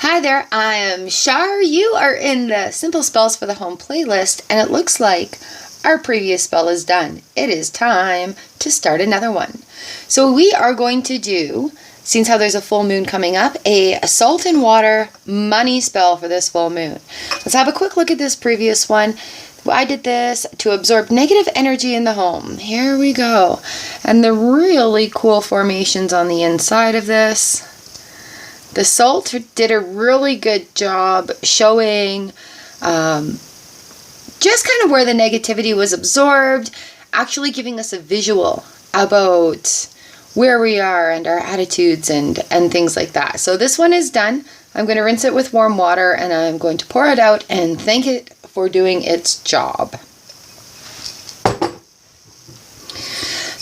Hi there, I am Char. You are in the Simple Spells for the Home playlist, and it looks like our previous spell is done. It is time to start another one. So we are going to do, since how there's a full moon coming up, a salt and water money spell for this full moon. Let's have a quick look at this previous one. I did this to absorb negative energy in the home. Here we go. And the really cool formations on the inside of this. The salt did a really good job showing just kind of where the negativity was absorbed, actually giving us a visual about where we are and our attitudes and things like that. So this one is done. I'm going to rinse it with warm water and I'm going to pour it out and thank it for doing its job.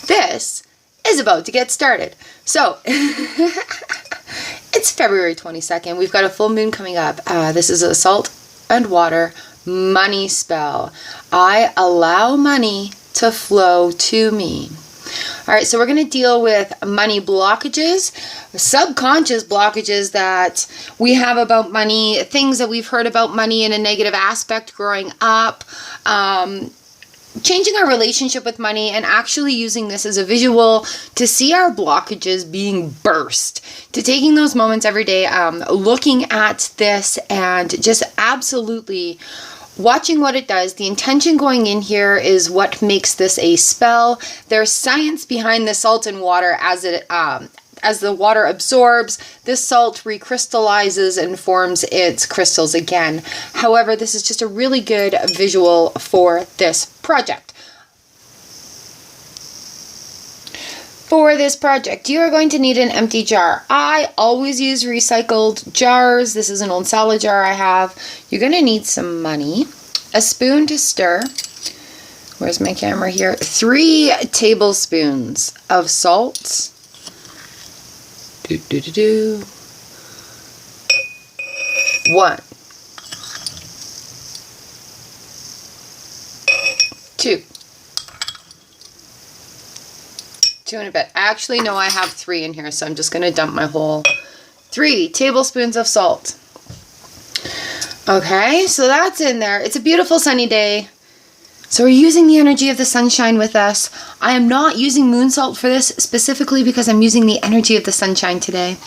This is about to get started. So it's February 22nd. We've got a full moon coming up. This is a salt and water money spell. I allow money to flow to me. All right, so we're going to deal with money blockages, subconscious blockages that we have about money, things that we've heard about money in a negative aspect growing up, changing our relationship with money, and actually using this as a visual to see our blockages being burst, to taking those moments every day, looking at this and just absolutely watching what it does. The intention going in here is what makes this a spell. There's science behind the salt and water as it as the water absorbs, this salt recrystallizes and forms its crystals again. However, this is just a really good visual for this project. For this project, you are going to need an empty jar. I always use recycled jars. This is an old salad jar I have. You're going to need some money, a spoon to stir. Where's my camera here? 3 tablespoons of salt. 1. 2. 2 and a bit. Actually, no, I have 3 in here, so I'm just going to dump my whole 3 tablespoons of salt. Okay, so that's in there. It's a beautiful sunny day. So we're using the energy of the sunshine with us. I am not using moon salt for this specifically because I'm using the energy of the sunshine today.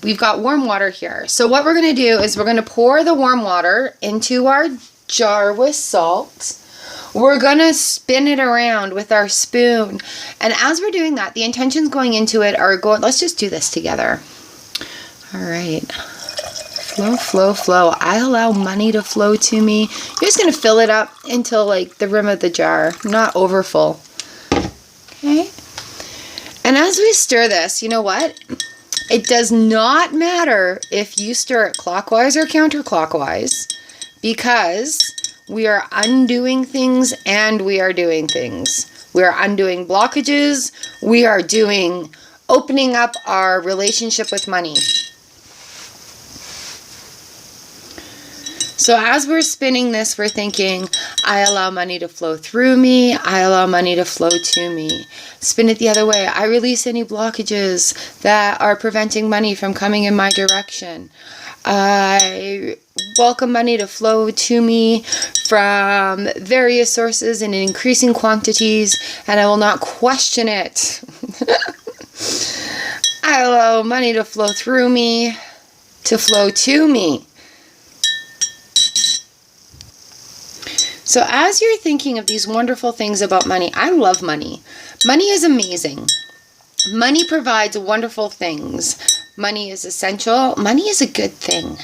We've got warm water here. So what we're going to do is we're going to pour the warm water into our jar with salt. We're going to spin it around with our spoon. And as we're doing that, the intentions going into it are going, let's just do this together. All right. Flow, flow, flow. I allow money to flow to me. You're just going to fill it up until like the rim of the jar, not over full. Okay. And as we stir this, you know what? It does not matter if you stir it clockwise or counterclockwise, because we are undoing things and we are doing things. We are undoing blockages. We are opening up our relationship with money. So as we're spinning this, we're thinking, I allow money to flow through me. I allow money to flow to me. Spin it the other way. I release any blockages that are preventing money from coming in my direction. I welcome money to flow to me from various sources and in increasing quantities, and I will not question it. I allow money to flow through me, to flow to me. So as you're thinking of these wonderful things about money, I love money. Money is amazing. Money provides wonderful things. Money is essential. Money is a good thing.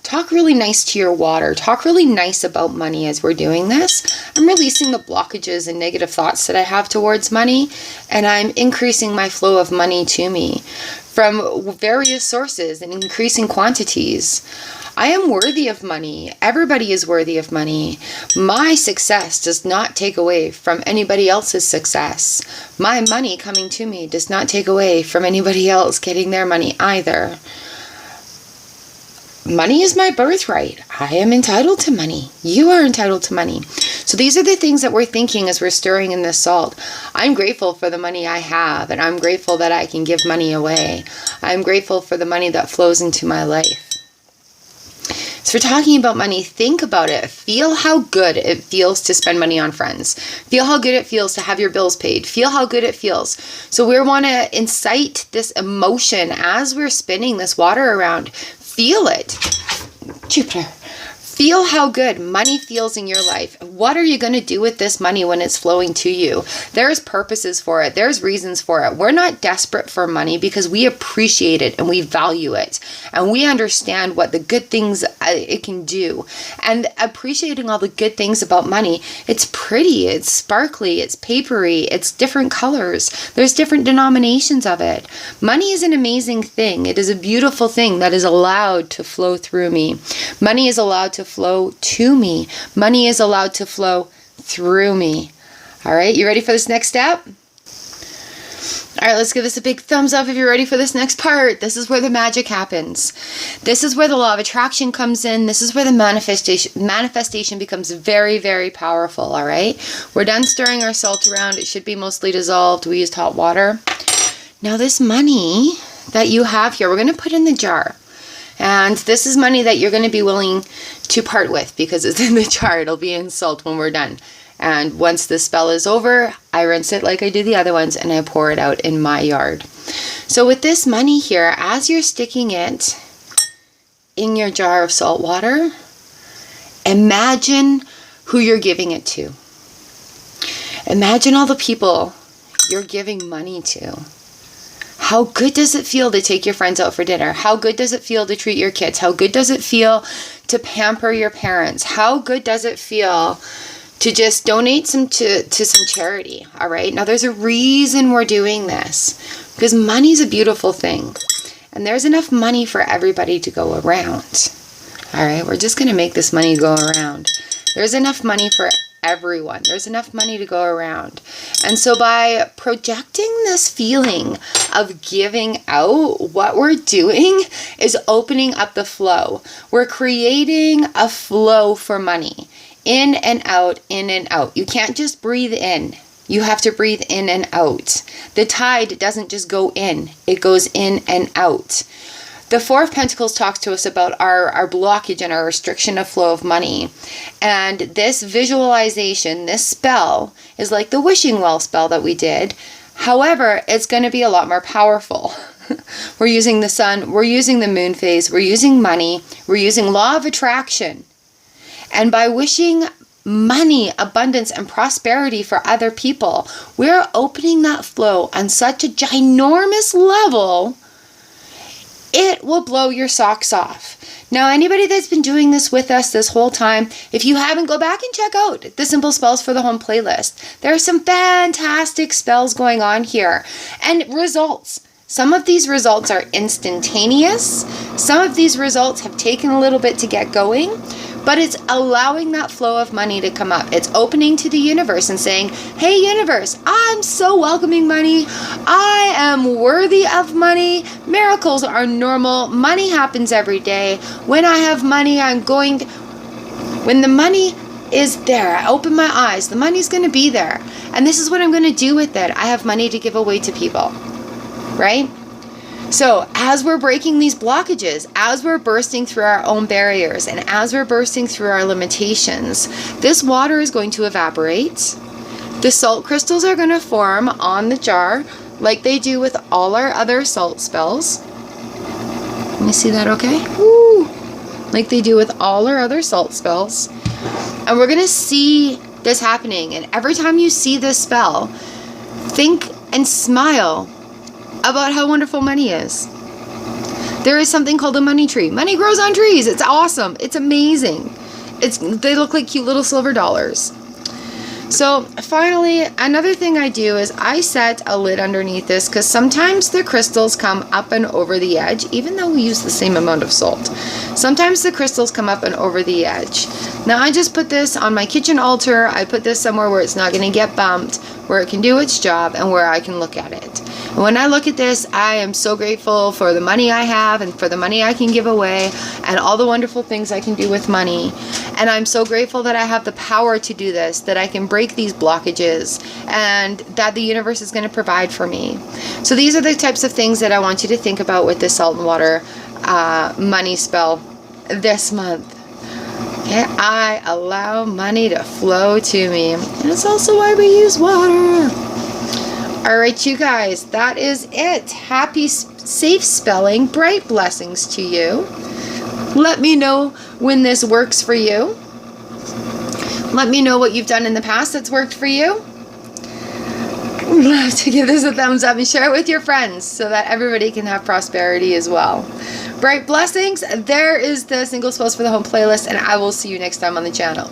Talk really nice to your water. Talk really nice about money as we're doing this. I'm releasing the blockages and negative thoughts that I have towards money, and I'm increasing my flow of money to me from various sources and increasing quantities. I am worthy of money. Everybody is worthy of money. My success does not take away from anybody else's success. My money coming to me does not take away from anybody else getting their money either. Money is my birthright. I am entitled to money. You are entitled to money. So these are the things that we're thinking as we're stirring in this salt. I'm grateful for the money I have, and I'm grateful that I can give money away. I'm grateful for the money that flows into my life. So we're talking about money. Think about it. Feel how good it feels to spend money on friends. Feel how good it feels to have your bills paid. Feel how good it feels. So we want to incite this emotion as we're spinning this water around. Feel it. Jupiter. Feel how good money feels in your life. What are you going to do with this money when it's flowing to you? There's purposes for it. There's reasons for it. We're not desperate for money because we appreciate it and we value it. And we understand what the good things it can do. And appreciating all the good things about money, it's pretty, it's sparkly, it's papery, it's different colors. There's different denominations of it. Money is an amazing thing. It is a beautiful thing that is allowed to flow through me. Money is allowed to flow to me. Money is allowed to flow through me. All right, you ready for this next step? All right, let's give this a big thumbs up if you're ready for this next part. This is where the magic happens. This is where the law of attraction comes in. This is where the manifestation becomes very, very powerful, all right? We're done stirring our salt around. It should be mostly dissolved. We used hot water. Now this money that you have here, we're going to put in the jar. And this is money that you're going to be willing to part with because it's in the jar. It'll be in salt when we're done. And once the spell is over, I rinse it like I do the other ones and I pour it out in my yard. So with this money here, as you're sticking it in your jar of salt water, imagine who you're giving it to. Imagine all the people you're giving money to. How good does it feel to take your friends out for dinner? How good does it feel to treat your kids? How good does it feel to pamper your parents? How good does it feel to just donate some to some charity? All right. Now there's a reason we're doing this because money's a beautiful thing and there's enough money for everybody to go around. All right. We're just going to make this money go around. There's enough money for everyone. There's enough money to go around. And so by projecting this feeling of giving out, what we're doing is opening up the flow. We're creating a flow for money. In and out, in and out. You can't just breathe in. You have to breathe in and out. The tide doesn't just go in. It goes in and out. The Four of Pentacles talks to us about our blockage and our restriction of flow of money. And this visualization, this spell, is like the wishing well spell that we did. However, it's going to be a lot more powerful. We're using the sun, we're using the moon phase, we're using money, we're using law of attraction. And by wishing money, abundance, and prosperity for other people, we're opening that flow on such a ginormous level, it will blow your socks off. Now, anybody that's been doing this with us this whole time, if you haven't, go back and check out the Simple Spells for the Home playlist. There are some fantastic spells going on here. And results. Some of these results are instantaneous. Some of these results have taken a little bit to get going. But it's allowing that flow of money to come up. It's opening to the universe and saying, hey, universe, I'm so welcoming money. I am worthy of money. Miracles are normal. Money happens every day. When I have money, when the money is there, I open my eyes. The money's going to be there. And this is what I'm going to do with it. I have money to give away to people, right? So as we're breaking these blockages, as we're bursting through our own barriers, and as we're bursting through our limitations, this water is going to evaporate. The salt crystals are going to form on the jar like they do with all our other salt spells. Let me see that okay? Woo! Like they do with all our other salt spells. And we're going to see this happening. And every time you see this spell, think and smile about how wonderful money is. There is something called a money tree. Money grows on trees. It's awesome. It's amazing. They look like cute little silver dollars. So finally, another thing I do is I set a lid underneath this because sometimes the crystals come up and over the edge, even though we use the same amount of salt. Sometimes the crystals come up and over the edge. Now I just put this on my kitchen altar. I put this somewhere where it's not going to get bumped, where it can do its job, and where I can look at it. And when I look at this, I am so grateful for the money I have and for the money I can give away and all the wonderful things I can do with money. And I'm so grateful that I have the power to do this, that I can break these blockages, and that the universe is going to provide for me. So these are the types of things that I want you to think about with this salt and water money spell this month. Okay, I allow money to flow to me. And it's also why we use water. All right, you guys, that is it. Happy, safe spelling, bright blessings to you. Let me know when this works for you. Let me know what you've done in the past that's worked for you. I'd love to give this a thumbs up and share it with your friends so that everybody can have prosperity as well. Bright blessings. There is the Single Spells for the Home playlist, and I will see you next time on the channel.